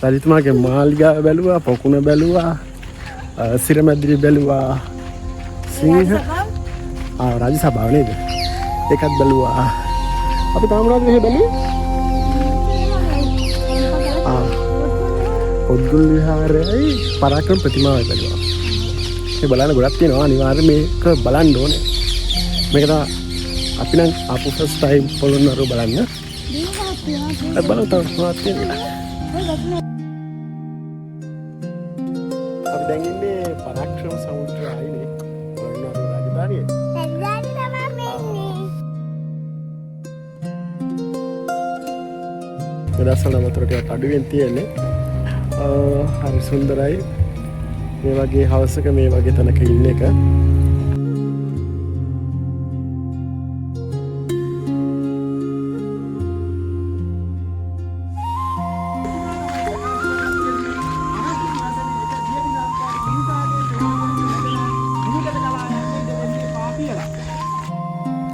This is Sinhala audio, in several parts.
රජතුමාගේ මාලිගාව බැලුවා, පොකුණ බැලුවා, සිරමැදිරි බැලුවා, සිංහ රජ සභාව නේද? ඒකත් බැලුවා. අපි තාම මොනවද මෙහෙ බැලුවේ? පොත්ගුල් විහාරයයි පරාක්‍රම ප්‍රතිමාවයි බැලුවා. මේ බලන්න ගොඩක් තියෙනවා. අනිවාර්යයෙන් මේක බලන්න ඕනේ. මේක තමයි අපි නම් ආපු ෆස්ට් ටයිම් පොළොන්නරුව බලන්න. බලන්න තව මොනවද තියෙන්නේ. අපි දැන් ඉන්නේ පරාක්‍රම සමුද්‍රයයිනේ. පොළොන්නරුව රාජධානියේ. දර්ශන මතරට අඩුවෙන් තියෙන්නේ. හරි සුන්දරයි. මේ වගේ හවසක මේ වගේ තැනක ඉන්න එක.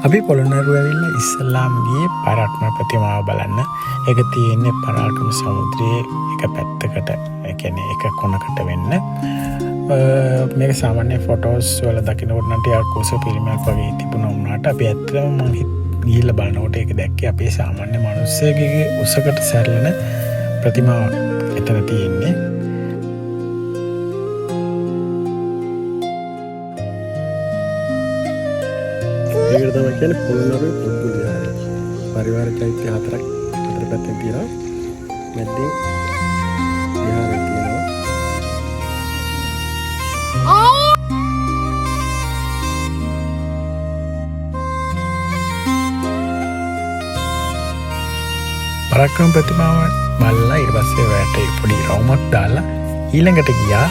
අපි පොළොන්නරුව ඇවිල්ලා ඉස්සල්ලාම ගියේ පරාක්‍රම ප්‍රතිමාව බලන්න. ඒක තියෙන්නේ පරාක්‍රම සමුද්‍රයේ එක පැත්තකට, ඒ කියන්නේ එක කොනකට වෙන්න. මේක සාමාන්‍ය ෆොටෝස් වල දකිනකොට නම් ටිකක් උස පිළිමයක් වගේ තිබුණා වුණාට අපි ඇත්තටම මම ගිහිල්ලා බලනකොට ඒක දැක්කේ අපේ සාමාන්‍ය මිනිස්සෙගේ උසකට සැරලෙන ප්‍රතිමාවක් එතන තියෙන්නේ. ඒකට තමයි කියන්නේ පොළොන්නරුවේ පොත්ගුල් විහාරය. පරිවාර චෛත්‍ය හතර පැත්තෙන් තියෙනවා. මැදින් විහාරය තියෙනවා. පරාක්‍රම ප්‍රතිමාව බලලා ඊට පස්සේ වැට පොඩි රවුමක් දාලා ඊළඟට ගියා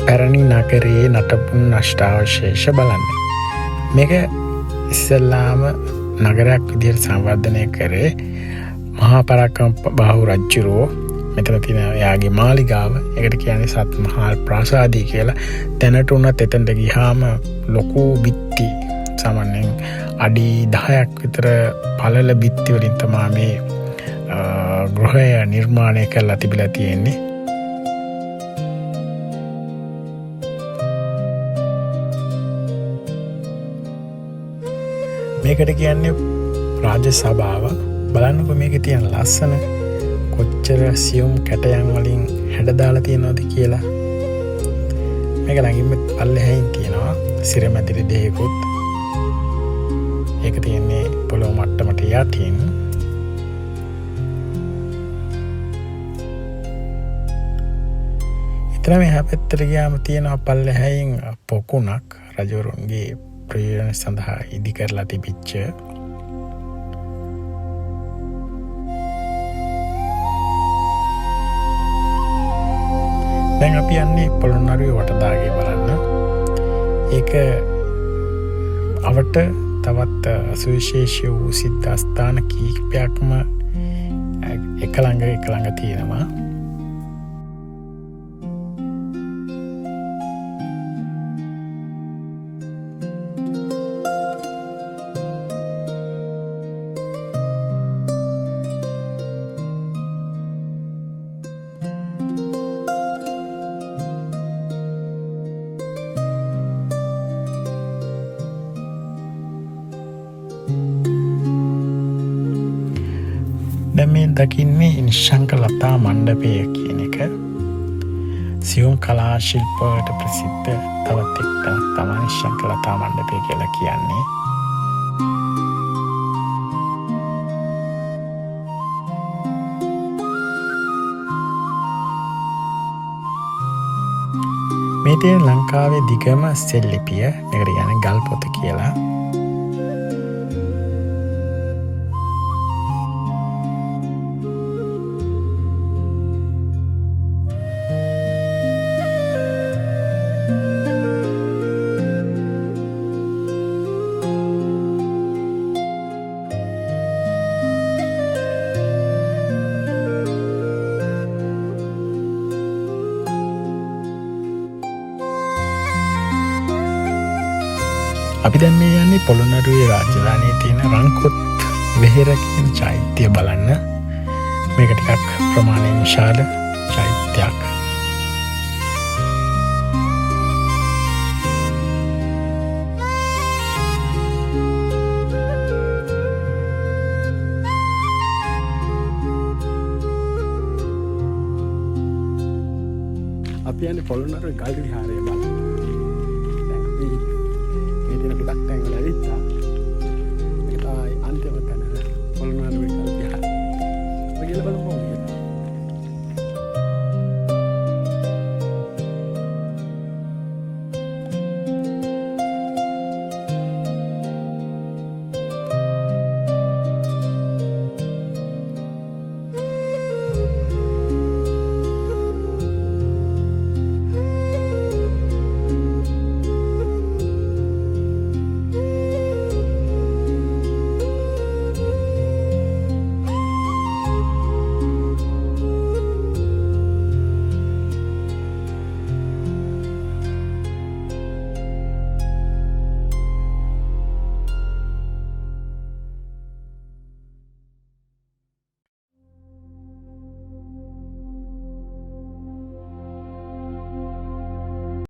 පැරණි නගරයේ නටබුන් අෂ්ටාවශේෂ බලන්න. මේක ඉස්සල්ලාම නගරයක් විදිහට සංවර්ධනය කරේ මහා පරාක්‍රම බාහු රජුරෝ. මෙතන තියෙන එයාගේ මාලිගාව. ඒකට කියන්නේ සත් මහා ප්‍රාසාදී කියලා. දැනට උනත් එතනට ගියාම ලොකු බිත්ති සාමාන්‍යයෙන් අඩි 10ක් විතර පළල බිත්ති වලින් තමයි මේ ගෘහය නිර්මාණය කරලා තිබිලා තියෙන්නේ. මේකට කියන්නේ රාජ සභාව. බලන්නකො මේකේ තියෙන ලස්සන කොච්චර සියුම් කැටයන් වලින් හැඩදාලා තියෙනවද කියලා. මේක ළඟින්ම පල්ලෙහායින් තියෙනවා සිරමැදිරි දෙයකුත්. ඒක තියෙන්නේ පොළොව මට්ටමට යටින්. ඉතින් මෙහා පැත්තට ගියාම තියෙනවා පල්ලෙහායින් පොකුණක් රජවරුන්ගේ ප්‍රයෝජන සඳහා ඉදි කරලා තිබිච්ච. දැන් අපි යන්නේ පොළොන්නරුවේ වටදාගේ බලන්න. ඒක අවට තවත් සුවිශේෂී වූ සිද්ධාස්ථාන කීපයක්ම එක ළඟ තියෙනවා. දැන් මේ දකින්නේ නිශ්ශංක ලතා මණ්ඩපය කියන එක. සියුම් කලා ශිල්පයට ප්‍රසිද්ධ තවත් එක් තමයි නිශ්ශංක ලතා මණ්ඩපය කියලා කියන්නේ. මේ තියෙන ලංකාවේ දිගම සෙල්ලිපිය. මේකට කියන්නේ ගල් පොත කියලා. අපි දැන් මේ යන්නේ පොළොන්නරුවේ රාජධානියේ තියෙන රංකොත් වෙහෙර කියන චෛත්‍ය බලන්න. මේක ටිකක් ප්‍රමාණයෙන් විශාල චෛත්‍යයක්. අපි යන්නේ පොළොන්නරුවේ ගල් විහාරය බලන්න. දැන් අපි